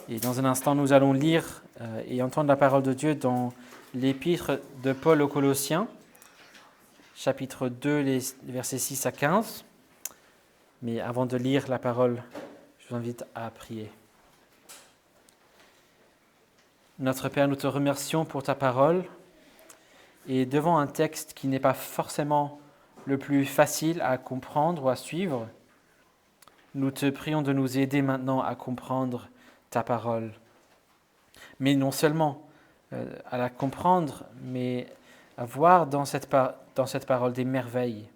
Et dans un instant, nous allons lire et entendre la parole de Dieu dans l'épître de Paul aux Colossiens, chapitre 2, les versets 6 à 15. Mais avant de lire la parole, je vous invite à prier. Notre Père, nous te remercions pour ta parole. Et devant un texte qui n'est pas forcément le plus facile à comprendre ou à suivre, nous te prions de nous aider maintenant à comprendre ta parole. Mais non seulement à la comprendre, mais à voir dans cette parole des merveilles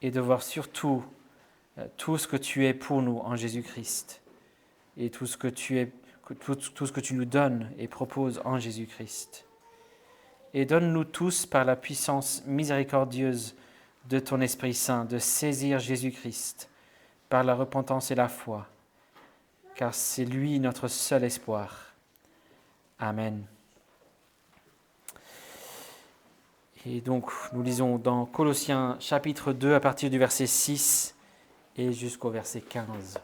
et de voir surtout tout ce que tu es pour nous en Jésus-Christ et tout ce que tu nous donnes et proposes en Jésus-Christ. Et donne-nous tous, par la puissance miséricordieuse de ton Esprit Saint, de saisir Jésus-Christ par la repentance et la foi, car c'est lui notre seul espoir. Amen. Et donc, nous lisons dans Colossiens chapitre 2 à partir du verset 6 et jusqu'au verset 15.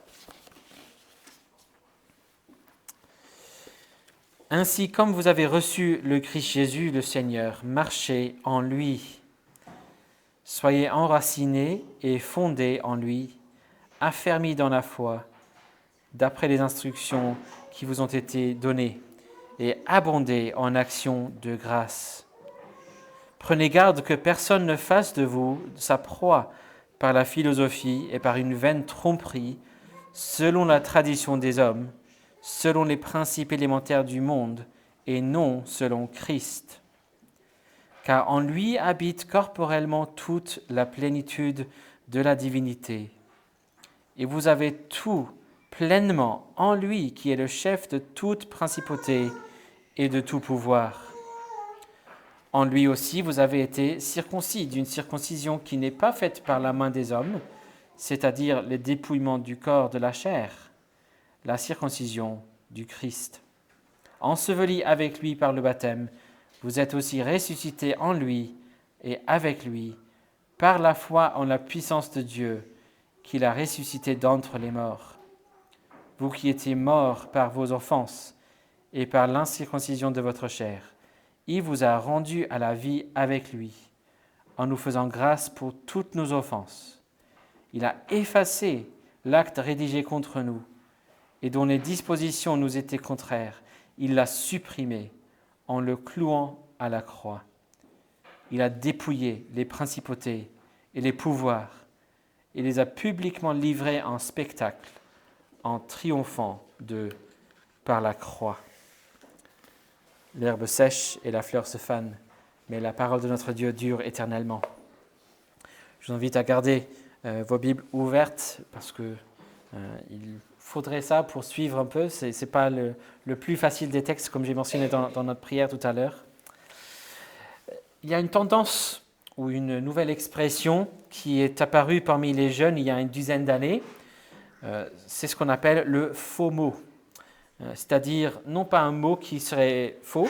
Ainsi, comme vous avez reçu le Christ Jésus, le Seigneur, marchez en lui. Soyez enracinés et fondés en lui, affermis dans la foi, d'après les instructions qui vous ont été données, et abondez en actions de grâce. Prenez garde que personne ne fasse de vous sa proie par la philosophie et par une vaine tromperie, selon la tradition des hommes, selon les principes élémentaires du monde, et non selon Christ. Car en lui habite corporellement toute la plénitude de la divinité. Et vous avez tout pleinement en lui, qui est le chef de toute principauté et de tout pouvoir. En lui aussi, vous avez été circoncis d'une circoncision qui n'est pas faite par la main des hommes, c'est-à-dire le dépouillement du corps de la chair, la circoncision du Christ. Ensevelis avec lui par le baptême, vous êtes aussi ressuscités en lui et avec lui, par la foi en la puissance de Dieu, qui l'a ressuscité d'entre les morts. Vous qui étiez morts par vos offenses et par l'incirconcision de votre chair, il vous a rendus à la vie avec lui, en nous faisant grâce pour toutes nos offenses. Il a effacé l'acte rédigé contre nous, et dont les dispositions nous étaient contraires. Il l'a supprimé en le clouant à la croix. Il a dépouillé les principautés et les pouvoirs et les a publiquement livrés en spectacle en triomphant d'eux par la croix. L'herbe sèche et la fleur se fanent, mais la parole de notre Dieu dure éternellement. Je vous invite à garder vos Bibles ouvertes parce que il faudrait ça pour suivre un peu. Ce n'est pas le plus facile des textes, comme j'ai mentionné dans notre prière tout à l'heure. Il y a une tendance ou une nouvelle expression qui est apparue parmi les jeunes il y a une dizaine d'années. C'est ce qu'on appelle le FOMO. C'est-à-dire, non pas un mot qui serait faux,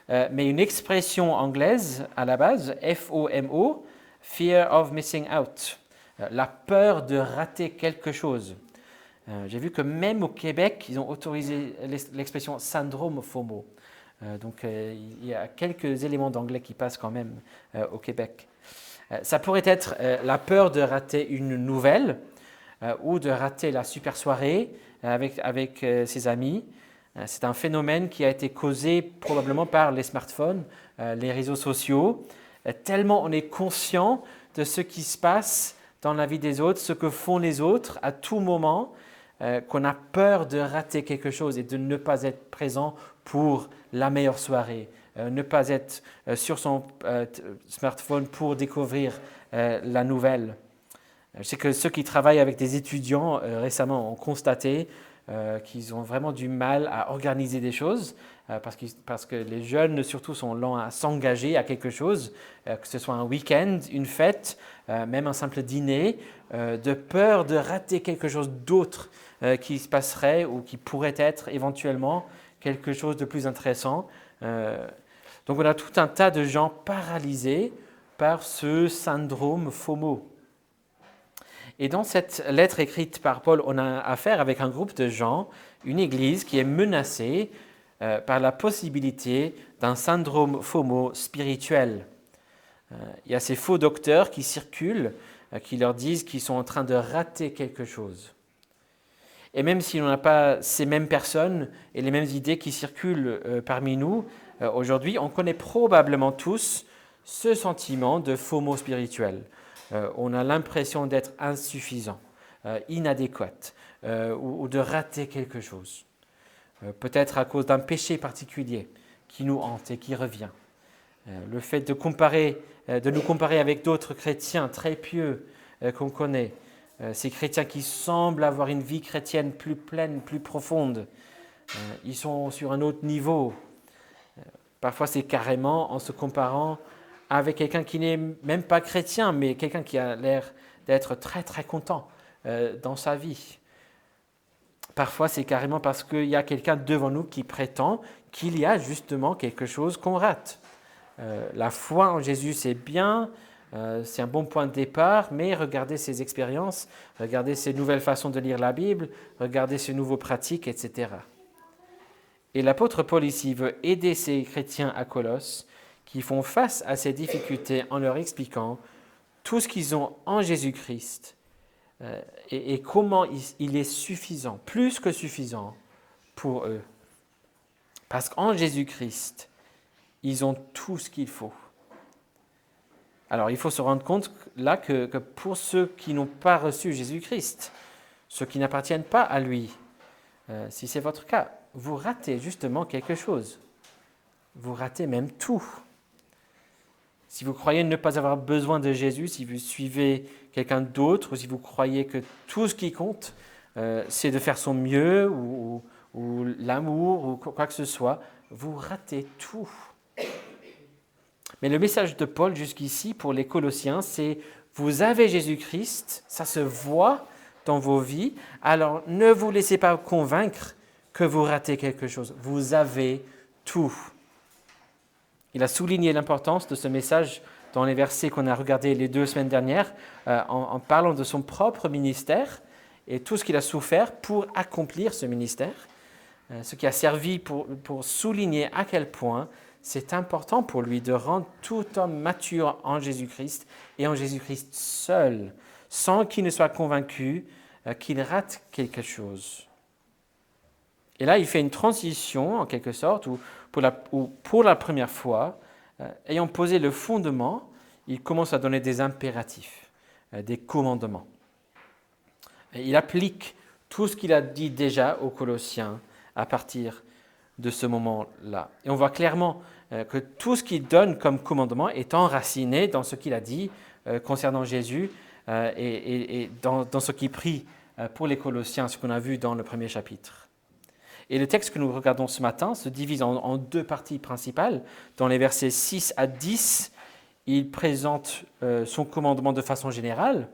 mais une expression anglaise à la base, FOMO, Fear of Missing Out, la peur de rater quelque chose. J'ai vu que même au Québec, ils ont autorisé l'expression syndrome FOMO. Donc, il y a quelques éléments d'anglais qui passent quand même au Québec. Ça pourrait être la peur de rater une nouvelle ou de rater la super soirée avec ses amis. C'est un phénomène qui a été causé probablement par les smartphones, les réseaux sociaux. Tellement on est conscient de ce qui se passe dans la vie des autres, ce que font les autres à tout moment, qu'on a peur de rater quelque chose et de ne pas être présent pour la meilleure soirée, ne pas être sur son smartphone pour découvrir la nouvelle. Je sais que ceux qui travaillent avec des étudiants récemment ont constaté qu'ils ont vraiment du mal à organiser des choses parce que les jeunes surtout sont lents à s'engager à quelque chose, que ce soit un week-end, une fête, même un simple dîner, de peur de rater quelque chose d'autre qui se passerait ou qui pourrait être éventuellement quelque chose de plus intéressant. Donc on a tout un tas de gens paralysés par ce syndrome FOMO. Et dans cette lettre écrite par Paul, on a affaire avec un groupe de gens, une église qui est menacée par la possibilité d'un syndrome FOMO spirituel. Il y a ces faux docteurs qui circulent, qui leur disent qu'ils sont en train de rater quelque chose. Et même si on n'a pas ces mêmes personnes et les mêmes idées qui circulent parmi nous aujourd'hui, on connaît probablement tous ce sentiment de FOMO spirituel. On a l'impression d'être insuffisant, inadéquat, ou de rater quelque chose. Peut-être à cause d'un péché particulier qui nous hante et qui revient. Le fait de nous comparer avec d'autres chrétiens très pieux qu'on connaît, ces chrétiens qui semblent avoir une vie chrétienne plus pleine, plus profonde, ils sont sur un autre niveau. Parfois, c'est carrément en se comparant avec quelqu'un qui n'est même pas chrétien, mais quelqu'un qui a l'air d'être très très content dans sa vie. Parfois, c'est carrément parce qu'il y a quelqu'un devant nous qui prétend qu'il y a justement quelque chose qu'on rate. La foi en Jésus, c'est bien, c'est un bon point de départ, mais regardez ses expériences, regardez ses nouvelles façons de lire la Bible, regardez ses nouveaux pratiques, etc. Et l'apôtre Paul ici veut aider ces chrétiens à Colosse qui font face à ces difficultés en leur expliquant tout ce qu'ils ont en Jésus-Christ et comment il est suffisant, plus que suffisant pour eux. Parce qu'en Jésus-Christ, ils ont tout ce qu'il faut. Alors, il faut se rendre compte là que pour ceux qui n'ont pas reçu Jésus-Christ, ceux qui n'appartiennent pas à lui, si c'est votre cas, vous ratez justement quelque chose. Vous ratez même tout. Si vous croyez ne pas avoir besoin de Jésus, si vous suivez quelqu'un d'autre, ou si vous croyez que tout ce qui compte, c'est de faire son mieux, ou l'amour, ou quoi que ce soit, vous ratez tout. Mais le message de Paul jusqu'ici pour les Colossiens, c'est vous avez Jésus-Christ, ça se voit dans vos vies, alors ne vous laissez pas convaincre que vous ratez quelque chose. Vous avez tout. Il a souligné l'importance de ce message dans les versets qu'on a regardés les 2 semaines dernières, en parlant de son propre ministère et tout ce qu'il a souffert pour accomplir ce ministère, ce qui a servi pour souligner à quel point c'est important pour lui de rendre tout homme mature en Jésus-Christ et en Jésus-Christ seul, sans qu'il ne soit convaincu qu'il rate quelque chose. Et là, il fait une transition, en quelque sorte, où pour la première fois, ayant posé le fondement, il commence à donner des impératifs, des commandements. Et il applique tout ce qu'il a dit déjà aux Colossiens à partir de ce moment-là. Et on voit clairement que tout ce qu'il donne comme commandement est enraciné dans ce qu'il a dit concernant Jésus et dans ce qu'il prie pour les Colossiens, ce qu'on a vu dans le premier chapitre. Et le texte que nous regardons ce matin se divise en 2 parties principales. Dans les versets 6 à 10, il présente son commandement de façon générale.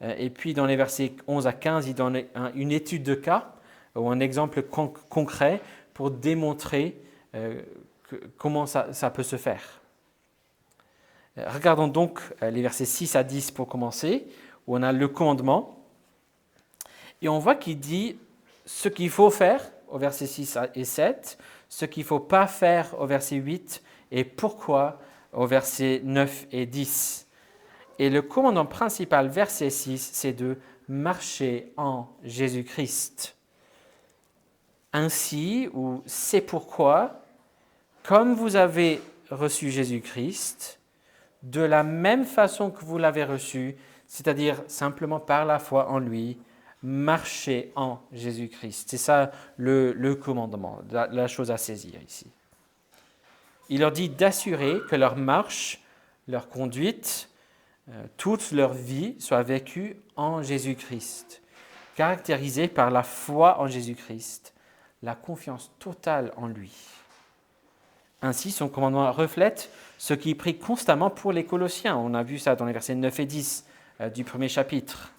Et puis dans les versets 11 à 15, il donne une étude de cas ou un exemple concret pour démontrer comment ça peut se faire. Regardons donc les versets 6 à 10 pour commencer, où on a le commandement. Et on voit qu'il dit ce qu'il faut faire au verset 6 et 7, ce qu'il ne faut pas faire au verset 8 et pourquoi au verset 9 et 10. Et le commandement principal, verset 6, c'est de marcher en Jésus-Christ. Ainsi, ou c'est pourquoi, comme vous avez reçu Jésus-Christ, de la même façon que vous l'avez reçu, c'est-à-dire simplement par la foi en lui, marcher en Jésus-Christ. C'est ça le commandement, la chose à saisir ici. Il leur dit d'assurer que leur marche, leur conduite, toute leur vie soit vécue en Jésus-Christ, caractérisée par la foi en Jésus-Christ, la confiance totale en lui. Ainsi, son commandement reflète ce qu'il prie constamment pour les Colossiens. On a vu ça dans les versets 9 et 10 du premier chapitre.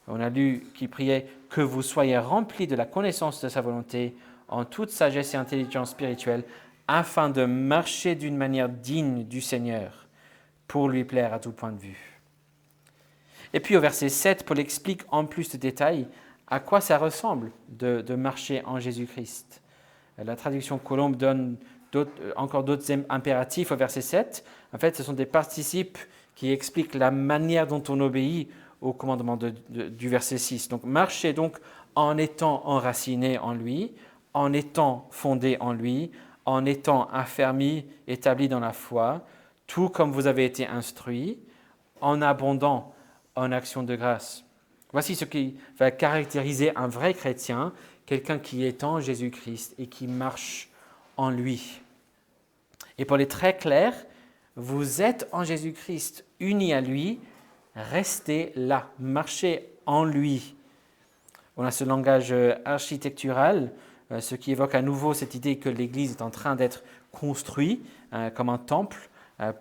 On a lu qu'il priait « que vous soyez remplis de la connaissance de sa volonté en toute sagesse et intelligence spirituelle, afin de marcher d'une manière digne du Seigneur, pour lui plaire à tout point de vue. » Et puis au verset 7, Paul explique en plus de détails à quoi ça ressemble de marcher en Jésus-Christ. La traduction Colombe donne encore d'autres impératifs au verset 7. En fait, ce sont des participes qui expliquent la manière dont on obéit au commandement du verset 6. Donc, marchez donc en étant enraciné en lui, en étant fondé en lui, en étant affermi, établi dans la foi, tout comme vous avez été instruit, en abondant en action de grâce. Voici ce qui va caractériser un vrai chrétien, quelqu'un qui est en Jésus-Christ et qui marche en lui. Et pour les très clair, vous êtes en Jésus-Christ, unis à lui, restez là, marchez en lui. On a ce langage architectural, ce qui évoque à nouveau cette idée que l'Église est en train d'être construite comme un temple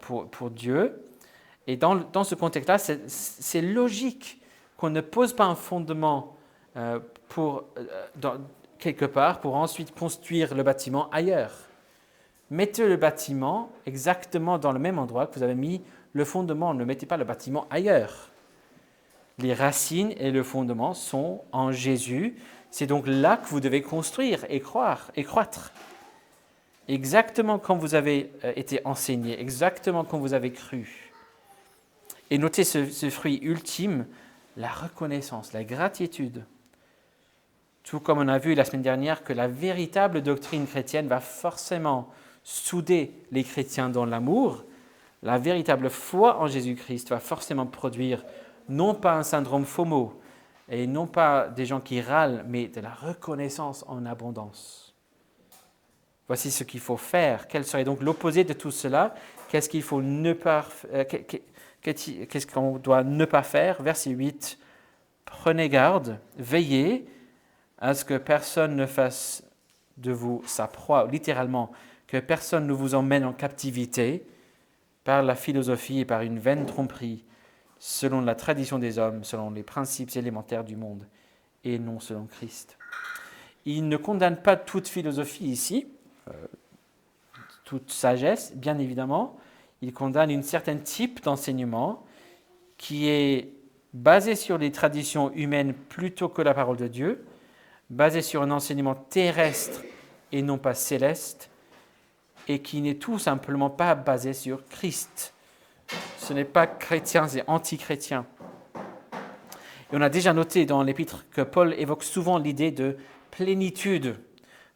pour Dieu. Et dans ce contexte-là, c'est logique qu'on ne pose pas un fondement quelque part pour ensuite construire le bâtiment ailleurs. Mettez le bâtiment exactement dans le même endroit que vous avez mis le fondement. Ne mettez pas le bâtiment ailleurs. Les racines et le fondement sont en Jésus. C'est donc là que vous devez construire et croire et croître. Exactement comme vous avez été enseigné, exactement comme vous avez cru. Et notez ce fruit ultime, la reconnaissance, la gratitude. Tout comme on a vu la semaine dernière que la véritable doctrine chrétienne va forcément souder les chrétiens dans l'amour, la véritable foi en Jésus-Christ va forcément produire non pas un syndrome FOMO et non pas des gens qui râlent, mais de la reconnaissance en abondance. Voici ce qu'il faut faire. Quel serait donc l'opposé de tout cela? Qu'est-ce qu'on doit ne pas faire? Verset 8. Prenez garde, veillez à ce que personne ne fasse de vous sa proie, littéralement, que personne ne vous emmène en captivité par la philosophie et par une vaine tromperie, selon la tradition des hommes, selon les principes élémentaires du monde, et non selon Christ. Il ne condamne pas toute philosophie ici, toute sagesse, bien évidemment. Il condamne un certain type d'enseignement qui est basé sur les traditions humaines plutôt que la parole de Dieu, basé sur un enseignement terrestre et non pas céleste, et qui n'est tout simplement pas basé sur Christ. Ce n'est pas chrétien, c'est anti-chrétien. Et on a déjà noté dans l'épître que Paul évoque souvent l'idée de plénitude,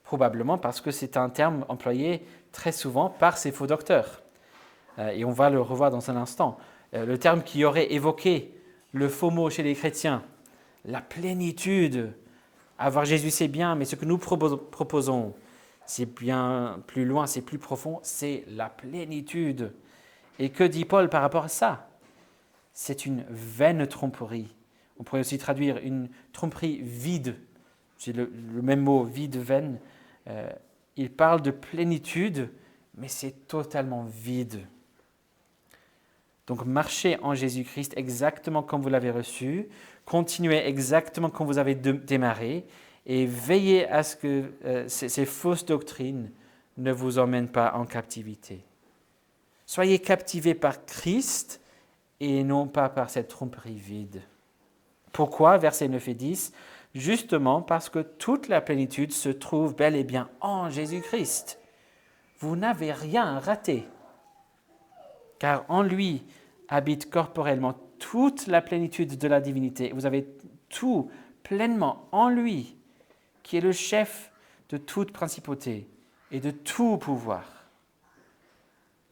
probablement parce que c'est un terme employé très souvent par ces faux docteurs. Et on va le revoir dans un instant. Le terme qui aurait évoqué le faux mot chez les chrétiens, la plénitude. Avoir Jésus, c'est bien, mais ce que nous proposons, c'est bien plus loin, c'est plus profond, c'est la plénitude. Et que dit Paul par rapport à ça? C'est une vaine tromperie. On pourrait aussi traduire une tromperie vide. C'est le même mot, vide, vaine. Il parle de plénitude, mais c'est totalement vide. Donc marchez en Jésus-Christ exactement comme vous l'avez reçu, continuez exactement comme vous avez démarré, et veillez à ce que ces fausses doctrines ne vous emmènent pas en captivité. Soyez captivés par Christ et non pas par cette tromperie vide. Pourquoi? Versets 9 et 10. Justement parce que toute la plénitude se trouve bel et bien en Jésus-Christ. Vous n'avez rien raté, car en lui habite corporellement toute la plénitude de la divinité. Vous avez tout pleinement en lui, qui est le chef de toute principauté et de tout pouvoir.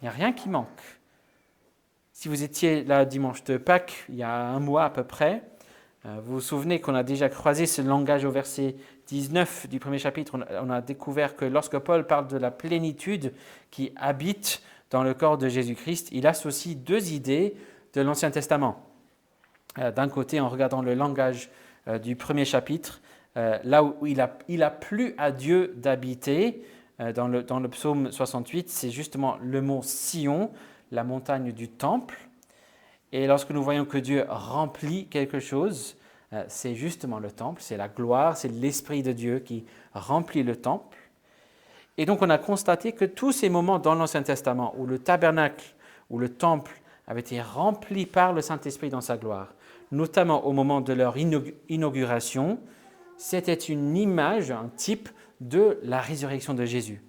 Il n'y a rien qui manque. Si vous étiez là dimanche de Pâques, il y a un mois à peu près, vous vous souvenez qu'on a déjà croisé ce langage au verset 19 du premier chapitre. On a découvert que lorsque Paul parle de la plénitude qui habite dans le corps de Jésus-Christ, il associe deux idées de l'Ancien Testament. D'un côté, en regardant le langage du premier chapitre, là où il a plu à Dieu d'habiter, dans le psaume 68, c'est justement le mont Sion, la montagne du temple. Et lorsque nous voyons que Dieu remplit quelque chose, c'est justement le temple, c'est la gloire, c'est l'Esprit de Dieu qui remplit le temple. Et donc on a constaté que tous ces moments dans l'Ancien Testament où le tabernacle, où le temple avait été rempli par le Saint-Esprit dans sa gloire, notamment au moment de leur inauguration, c'était une image, un type de la résurrection de Jésus.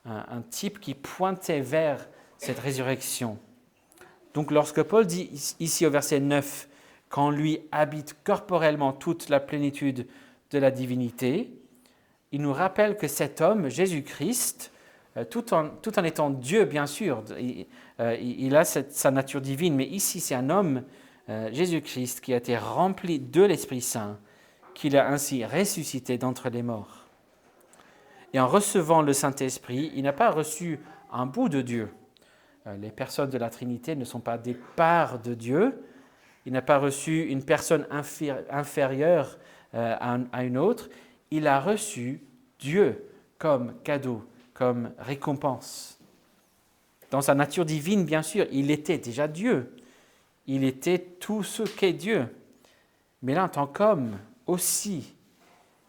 Un type qui pointait vers cette résurrection. Donc lorsque Paul dit ici au verset 9 qu'en lui habite corporellement toute la plénitude de la divinité, il nous rappelle que cet homme, Jésus-Christ, tout en étant Dieu, bien sûr, il a sa nature divine, mais ici c'est un homme, Jésus-Christ, qui a été rempli de l'Esprit Saint, qu'il a ainsi ressuscité d'entre les morts. Et en recevant le Saint-Esprit, il n'a pas reçu un bout de Dieu. Les personnes de la Trinité ne sont pas des parts de Dieu. Il n'a pas reçu une personne inférieure à une autre. Il a reçu Dieu comme cadeau, comme récompense. Dans sa nature divine, bien sûr, il était déjà Dieu. Il était tout ce qu'est Dieu. Mais là, en tant qu'homme aussi,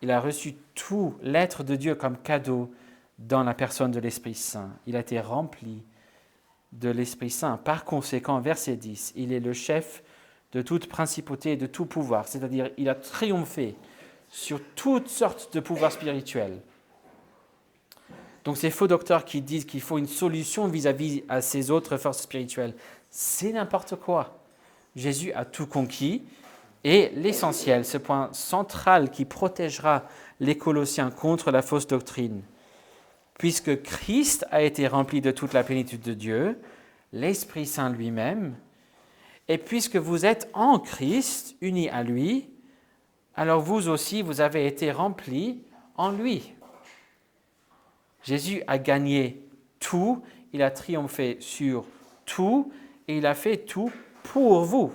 il a reçu tout l'être de Dieu comme cadeau dans la personne de l'Esprit Saint. Il a été rempli de l'Esprit Saint. Par conséquent, verset 10, il est le chef de toute principauté et de tout pouvoir, c'est-à-dire il a triomphé sur toutes sortes de pouvoirs spirituels. Donc ces faux docteurs qui disent qu'il faut une solution vis-à-vis à ces autres forces spirituelles, c'est n'importe quoi. Jésus a tout conquis et l'essentiel, ce point central qui protégera les Colossiens contre la fausse doctrine, puisque Christ a été rempli de toute la plénitude de Dieu, l'Esprit Saint lui-même, et puisque vous êtes en Christ, unis à lui, alors vous aussi, vous avez été remplis en lui. Jésus a gagné tout, il a triomphé sur tout, et il a fait tout pour vous.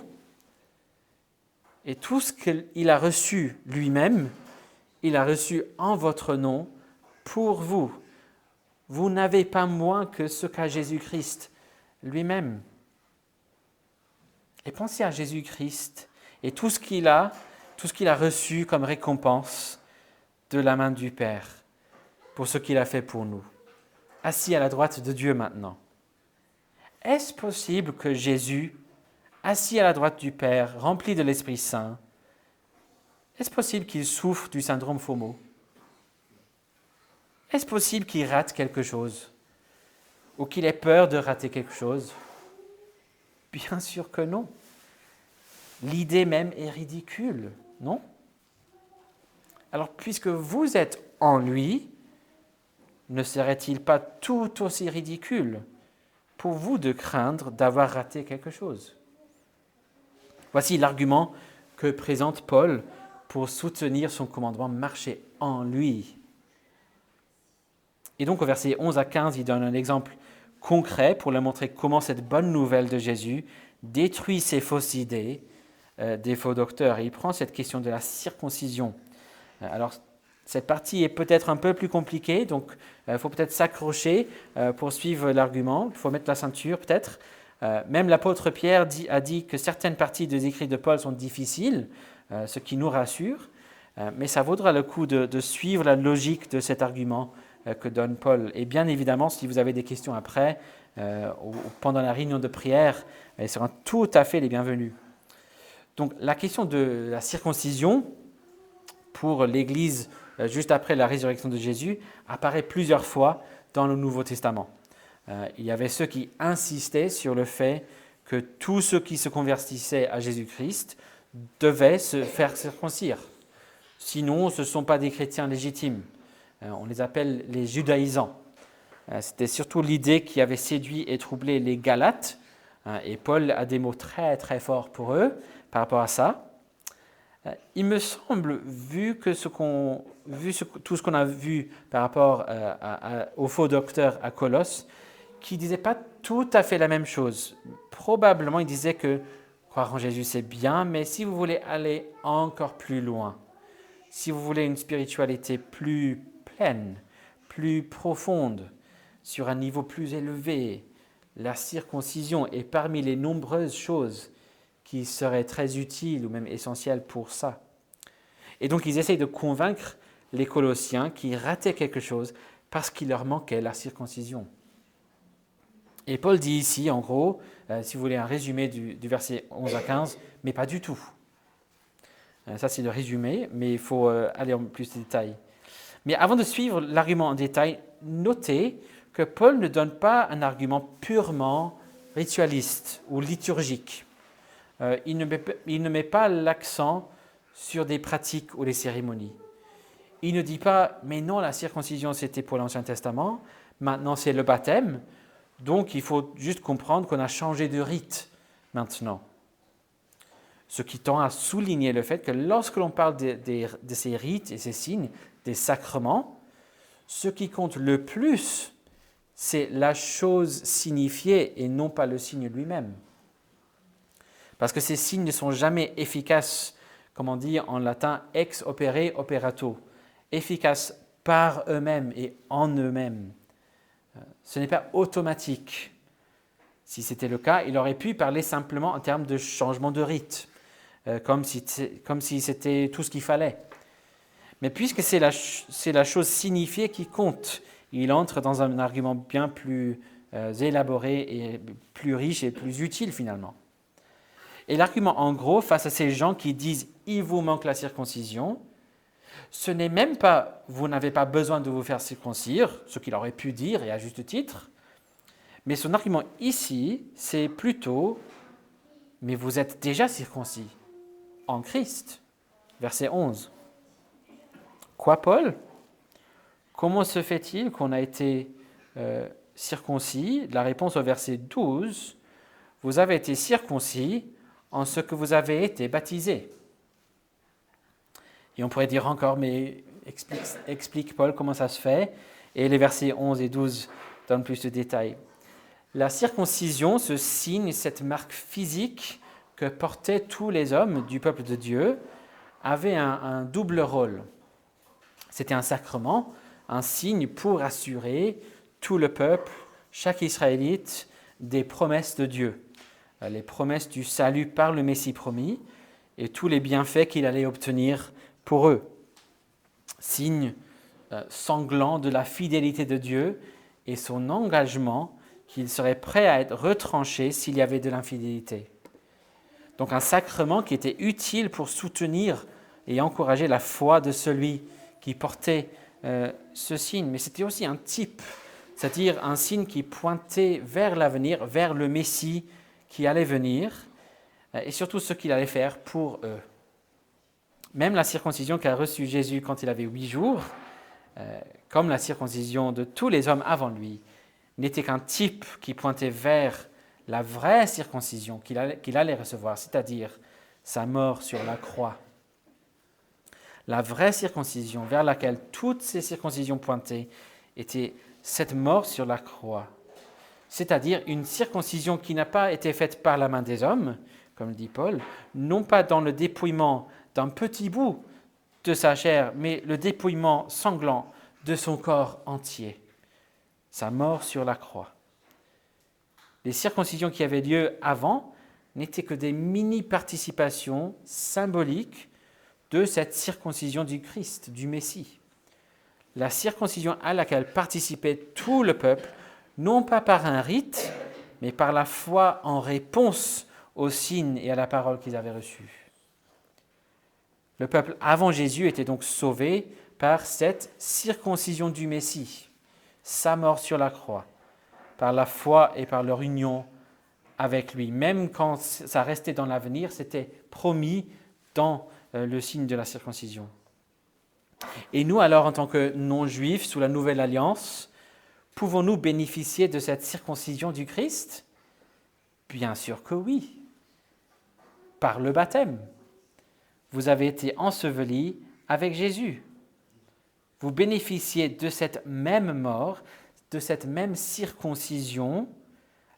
Et tout ce qu'il a reçu lui-même, il a reçu en votre nom pour vous. Vous n'avez pas moins que ce qu'a Jésus-Christ lui-même. Et pensez à Jésus-Christ et tout ce qu'il a reçu comme récompense de la main du Père pour ce qu'il a fait pour nous, assis à la droite de Dieu maintenant. Est-ce possible que Jésus, assis à la droite du Père, rempli de l'Esprit Saint, est-ce possible qu'il souffre du syndrome FOMO? Est-ce possible qu'il rate quelque chose? Ou qu'il ait peur de rater quelque chose? Bien sûr que non. L'idée même est ridicule, non? Alors, puisque vous êtes en lui, ne serait-il pas tout aussi ridicule pour vous de craindre d'avoir raté quelque chose? Voici l'argument que présente Paul pour soutenir son commandement, marcher en lui. Et donc au verset 11 à 15, il donne un exemple concret pour leur montrer comment cette bonne nouvelle de Jésus détruit ces fausses idées des faux docteurs. Et il prend cette question de la circoncision. Alors cette partie est peut-être un peu plus compliquée, donc il faut peut-être s'accrocher pour suivre l'argument. Il faut mettre la ceinture peut-être. Même l'apôtre Pierre a dit que certaines parties des écrits de Paul sont difficiles, ce qui nous rassure, mais ça vaudra le coup de suivre la logique de cet argument que donne Paul. Et bien évidemment, si vous avez des questions après, ou pendant la réunion de prière, elles seront tout à fait les bienvenues. Donc la question de la circoncision, pour l'Église juste après la résurrection de Jésus, apparaît plusieurs fois dans le Nouveau Testament. Il y avait ceux qui insistaient sur le fait que tous ceux qui se convertissaient à Jésus-Christ devaient se faire circoncire. Sinon, ce ne sont pas des chrétiens légitimes. On les appelle les judaïsants. C'était surtout l'idée qui avait séduit et troublé les Galates. Et Paul a des mots très très forts pour eux par rapport à ça. Il me semble, vu tout ce qu'on a vu par rapport aux faux docteurs à Colosse, qui ne disaient pas tout à fait la même chose. Probablement, ils disaient que croire en Jésus, c'est bien, mais si vous voulez aller encore plus loin, si vous voulez une spiritualité plus pleine, plus profonde, sur un niveau plus élevé, la circoncision est parmi les nombreuses choses qui seraient très utiles ou même essentielles pour ça. Et donc, ils essayent de convaincre les Colossiens qui rataient quelque chose parce qu'il leur manquait la circoncision. Et Paul dit ici, en gros, si vous voulez un résumé du verset 11 à 15, mais pas du tout. Ça, c'est le résumé, mais il faut aller en plus de détails. Mais avant de suivre l'argument en détail, notez que Paul ne donne pas un argument purement ritualiste ou liturgique. Il ne met pas l'accent sur des pratiques ou des cérémonies. Il ne dit pas, mais non, la circoncision, c'était pour l'Ancien Testament, maintenant c'est le baptême, donc il faut juste comprendre qu'on a changé de rite maintenant. Ce qui tend à souligner le fait que lorsque l'on parle de ces rites et ces signes, des sacrements, ce qui compte le plus, c'est la chose signifiée et non pas le signe lui-même. Parce que ces signes ne sont jamais efficaces, comme on dit en latin, ex opere operato, efficaces par eux-mêmes et en eux-mêmes. Ce n'est pas automatique. Si c'était le cas, il aurait pu parler simplement en termes de changement de rite, comme si c'était tout ce qu'il fallait. Mais puisque c'est la chose signifiée qui compte, il entre dans un argument bien plus élaboré et plus riche et plus utile finalement. Et l'argument en gros, face à ces gens qui disent « il vous manque la circoncision », ce n'est même pas « vous n'avez pas besoin de vous faire circoncire », ce qu'il aurait pu dire et à juste titre, mais son argument ici, c'est plutôt « mais vous êtes déjà circoncis en Christ ». Verset 11. Quoi, Paul? Comment se fait-il qu'on a été circoncis? La réponse au verset 12, « Vous avez été circoncis en ce que vous avez été baptisés ». Et on pourrait dire encore, mais explique Paul comment ça se fait. Et les versets 11 et 12 donnent plus de détails. La circoncision, ce signe, cette marque physique que portaient tous les hommes du peuple de Dieu, avait un double rôle. C'était un sacrement, un signe pour assurer tout le peuple, chaque Israélite, des promesses de Dieu, les promesses du salut par le Messie promis et tous les bienfaits qu'il allait obtenir pour eux. Signe sanglant de la fidélité de Dieu et son engagement qu'il serait prêt à être retranché s'il y avait de l'infidélité. Donc un sacrement qui était utile pour soutenir et encourager la foi de celui qui portait ce signe. Mais c'était aussi un type, c'est-à-dire un signe qui pointait vers l'avenir, vers le Messie qui allait venir, et surtout ce qu'il allait faire pour eux. Même la circoncision qu'a reçue Jésus quand il avait 8 jours, comme la circoncision de tous les hommes avant lui, n'était qu'un type qui pointait vers la vraie circoncision qu'il allait recevoir, c'est-à-dire sa mort sur la croix. La vraie circoncision vers laquelle toutes ces circoncisions pointaient était cette mort sur la croix, c'est-à-dire une circoncision qui n'a pas été faite par la main des hommes, comme le dit Paul, non pas dans le dépouillement d'un petit bout de sa chair, mais le dépouillement sanglant de son corps entier, sa mort sur la croix. Les circoncisions qui avaient lieu avant n'étaient que des mini-participations symboliques de cette circoncision du Christ, du Messie. La circoncision à laquelle participait tout le peuple, non pas par un rite, mais par la foi en réponse aux signes et à la parole qu'ils avaient reçue. Le peuple avant Jésus était donc sauvé par cette circoncision du Messie, sa mort sur la croix, par la foi et par leur union avec lui. Même quand ça restait dans l'avenir, c'était promis dans le signe de la circoncision. Et nous, alors, en tant que non-juifs, sous la nouvelle alliance, pouvons-nous bénéficier de cette circoncision du Christ? Bien sûr que oui, par le baptême. Vous avez été ensevelis avec Jésus. Vous bénéficiez de cette même mort, de cette même circoncision,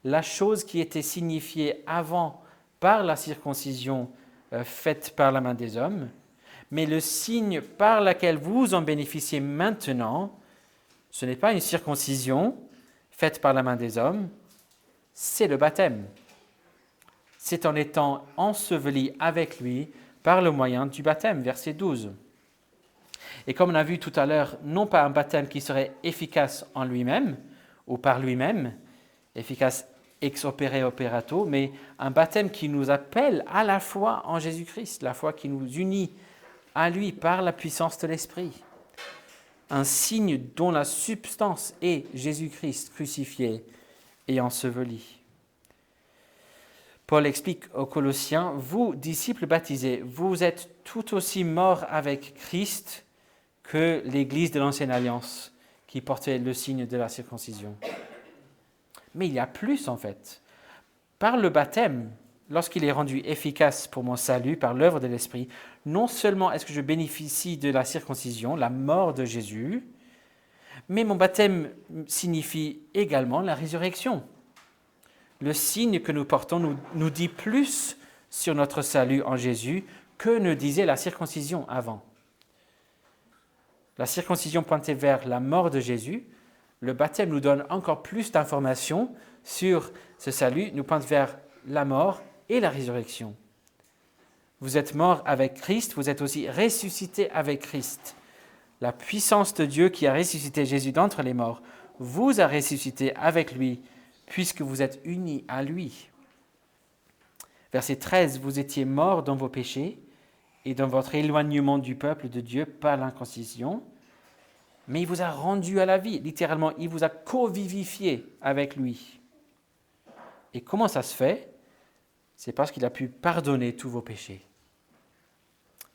la chose qui était signifiée avant par la circoncision faite par la main des hommes, mais le signe par lequel vous en bénéficiez maintenant, ce n'est pas une circoncision faite par la main des hommes, c'est le baptême. C'est en étant enseveli avec lui par le moyen du baptême, verset 12. Et comme on a vu tout à l'heure, non pas un baptême qui serait efficace en lui-même ou par lui-même, efficace ex opere operato, mais un baptême qui nous appelle à la foi en Jésus-Christ, la foi qui nous unit à lui par la puissance de l'Esprit. Un signe dont la substance est Jésus-Christ crucifié et enseveli. Paul explique aux Colossiens, vous, disciples baptisés, vous êtes tout aussi morts avec Christ que l'Église de l'Ancienne Alliance qui portait le signe de la circoncision. Mais il y a plus en fait. Par le baptême, lorsqu'il est rendu efficace pour mon salut par l'œuvre de l'Esprit, non seulement est-ce que je bénéficie de la circoncision, la mort de Jésus, mais mon baptême signifie également la résurrection. Le signe que nous portons nous dit plus sur notre salut en Jésus que ne disait la circoncision avant. La circoncision pointait vers la mort de Jésus. Le baptême nous donne encore plus d'informations sur ce salut, nous pointe vers la mort et la résurrection. Vous êtes morts avec Christ, vous êtes aussi ressuscités avec Christ. La puissance de Dieu qui a ressuscité Jésus d'entre les morts vous a ressuscité avec lui, puisque vous êtes unis à lui. Verset 13, vous étiez morts dans vos péchés et dans votre éloignement du peuple de Dieu par l'inconcision, mais il vous a rendu à la vie. Littéralement, il vous a co-vivifié avec lui. Et comment ça se fait? C'est parce qu'il a pu pardonner tous vos péchés.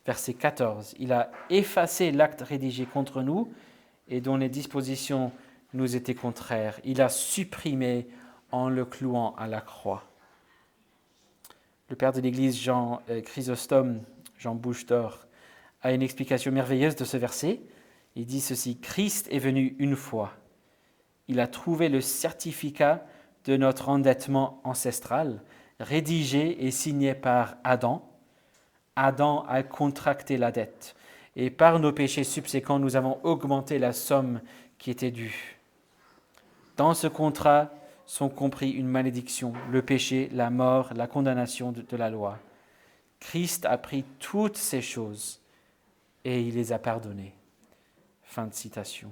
Verset 14, il a effacé l'acte rédigé contre nous et dont les dispositions nous étaient contraires. Il a supprimé en le clouant à la croix. Le père de l'Église, Jean Chrysostome, Jean Bouche d'Or, a une explication merveilleuse de ce verset. Il dit ceci, « Christ est venu une fois. Il a trouvé le certificat de notre endettement ancestral, rédigé et signé par Adam. Adam a contracté la dette, et par nos péchés subséquents, nous avons augmenté la somme qui était due. Dans ce contrat sont compris une malédiction, le péché, la mort, la condamnation de la loi. Christ a pris toutes ces choses et il les a pardonnées. » Fin de citation.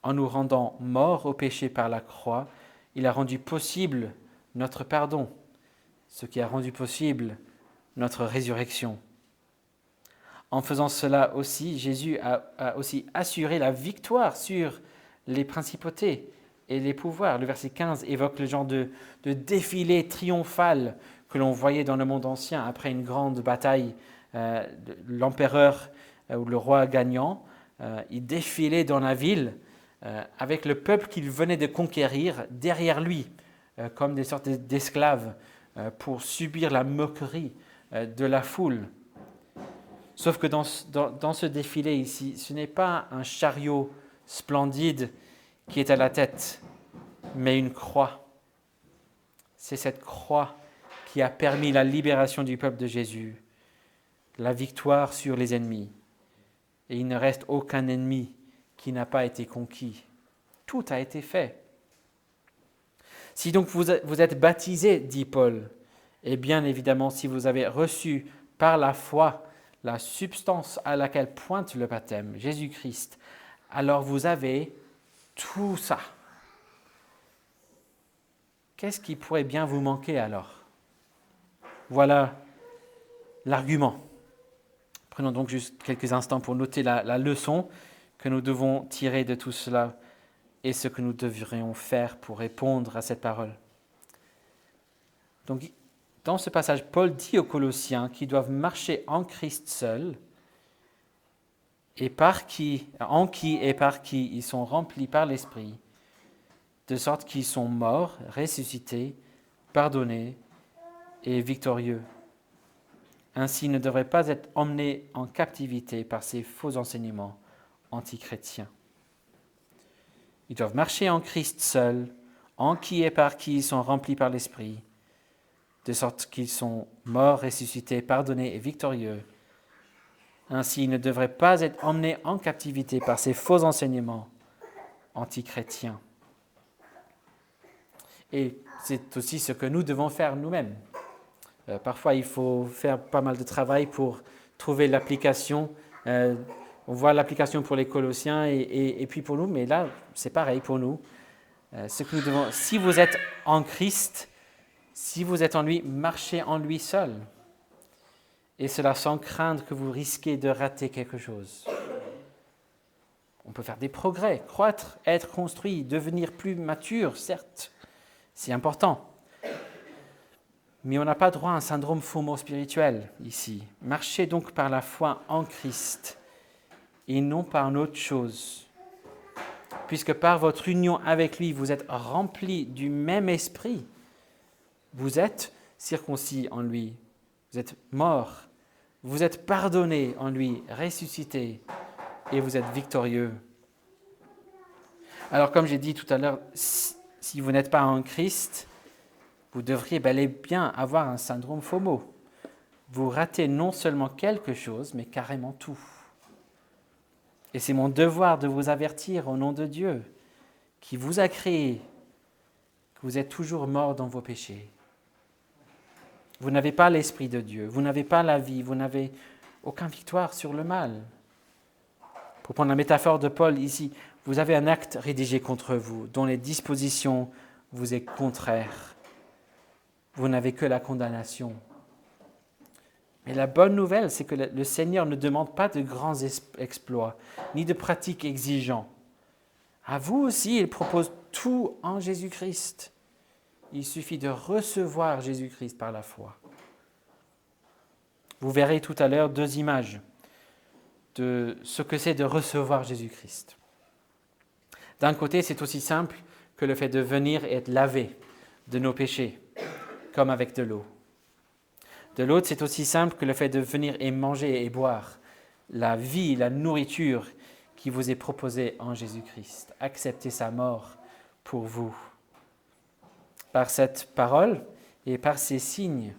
En nous rendant morts au péché par la croix, il a rendu possible notre pardon, ce qui a rendu possible notre résurrection. En faisant cela aussi, Jésus a aussi assuré la victoire sur les principautés et les pouvoirs. Le verset 15 évoque le genre de défilé triomphal que l'on voyait dans le monde ancien après une grande bataille. L'empereur ou le roi gagnant, il défilait dans la ville avec le peuple qu'il venait de conquérir derrière lui, comme des sortes d'esclaves pour subir la moquerie de la foule. Sauf que dans ce défilé ici, ce n'est pas un chariot splendide qui est à la tête, mais une croix. C'est cette croix qui a permis la libération du peuple de Jésus, la victoire sur les ennemis. Et il ne reste aucun ennemi qui n'a pas été conquis. Tout a été fait. Si donc vous êtes baptisés, dit Paul, et bien évidemment si vous avez reçu par la foi la substance à laquelle pointe le baptême, Jésus-Christ, alors vous avez tout ça. Qu'est-ce qui pourrait bien vous manquer alors? Voilà l'argument. Prenons donc juste quelques instants pour noter la leçon que nous devons tirer de tout cela et ce que nous devrions faire pour répondre à cette parole. Donc, dans ce passage, Paul dit aux Colossiens qu'ils doivent marcher en Christ seul et en qui et par qui ils sont remplis par l'Esprit, de sorte qu'ils sont morts, ressuscités, pardonnés et victorieux. Ainsi, ils ne devraient pas être emmenés en captivité par ces faux enseignements antichrétiens. Ils doivent marcher en Christ seul, en qui et par qui ils sont remplis par l'Esprit, de sorte qu'ils sont morts, ressuscités, pardonnés et victorieux. Ainsi, ils ne devraient pas être emmenés en captivité par ces faux enseignements antichrétiens. Et c'est aussi ce que nous devons faire nous-mêmes. Parfois, il faut faire pas mal de travail pour trouver l'application. On voit l'application pour les Colossiens et puis pour nous, mais là, c'est pareil pour nous. Si vous êtes en Christ, si vous êtes en lui, marchez en lui seul. Et cela sans craindre que vous risquez de rater quelque chose. On peut faire des progrès, croître, être construit, devenir plus mature, certes, c'est important. Mais on n'a pas droit à un syndrome FOMO spirituel ici. Marchez donc par la foi en Christ et non par une autre chose. Puisque par votre union avec lui, vous êtes remplis du même esprit. Vous êtes circoncis en lui. Vous êtes morts. Vous êtes pardonnés en lui, ressuscités. Et vous êtes victorieux. Alors comme j'ai dit tout à l'heure, si vous n'êtes pas en Christ, vous devriez bel et bien avoir un syndrome FOMO. Vous ratez non seulement quelque chose, mais carrément tout. Et c'est mon devoir de vous avertir au nom de Dieu, qui vous a créé, que vous êtes toujours morts dans vos péchés. Vous n'avez pas l'Esprit de Dieu, vous n'avez pas la vie, vous n'avez aucune victoire sur le mal. Pour prendre la métaphore de Paul ici, vous avez un acte rédigé contre vous, dont les dispositions vous est contraires. Vous n'avez que la condamnation. Mais la bonne nouvelle, c'est que le Seigneur ne demande pas de grands exploits, ni de pratiques exigeantes. À vous aussi, il propose tout en Jésus-Christ. Il suffit de recevoir Jésus-Christ par la foi. Vous verrez tout à l'heure 2 images de ce que c'est de recevoir Jésus-Christ. D'un côté, c'est aussi simple que le fait de venir et être lavé de nos péchés, comme avec de l'eau. De l'autre, c'est aussi simple que le fait de venir et manger et boire la vie, la nourriture qui vous est proposée en Jésus-Christ. Acceptez sa mort pour vous. Par cette parole et par ces signes,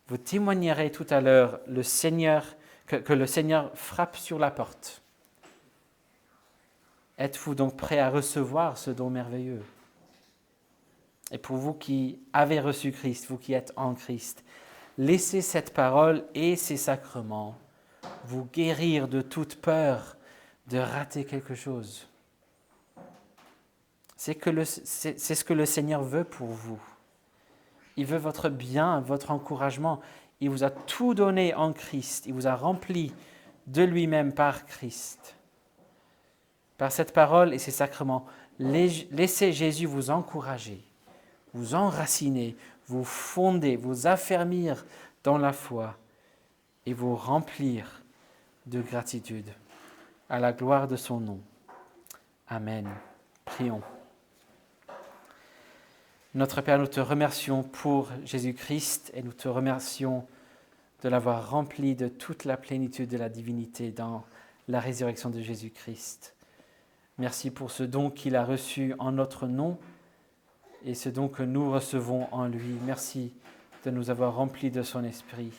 vous témoignerez tout à l'heure que le Seigneur frappe sur la porte. Êtes-vous donc prêt à recevoir ce don merveilleux? Et pour vous qui avez reçu Christ, vous qui êtes en Christ, laissez cette parole et ces sacrements vous guérir de toute peur de rater quelque chose. C'est ce que le Seigneur veut pour vous. Il veut votre bien, votre encouragement. Il vous a tout donné en Christ. Il vous a rempli de lui-même par Christ. Par cette parole et ces sacrements, laissez Jésus vous encourager, vous enraciner, vous fonder, vous affermir dans la foi et vous remplir de gratitude à la gloire de son nom. Amen. Prions. Notre Père, nous te remercions pour Jésus-Christ et nous te remercions de l'avoir rempli de toute la plénitude de la divinité dans la résurrection de Jésus-Christ. Merci pour ce don qu'il a reçu en notre nom et ce don que nous recevons en lui. Merci de nous avoir remplis de son esprit.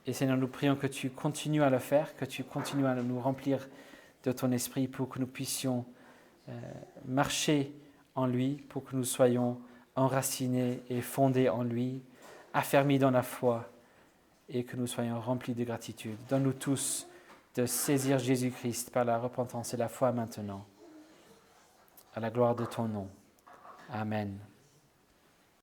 Et Seigneur, nous prions que tu continues à le faire, que tu continues à nous remplir de ton esprit pour que nous puissions marcher en lui, pour que nous soyons enracinés et fondés en lui, affermis dans la foi et que nous soyons remplis de gratitude. Donne-nous tous de saisir Jésus-Christ par la repentance et la foi maintenant, à la gloire de ton nom. Amen.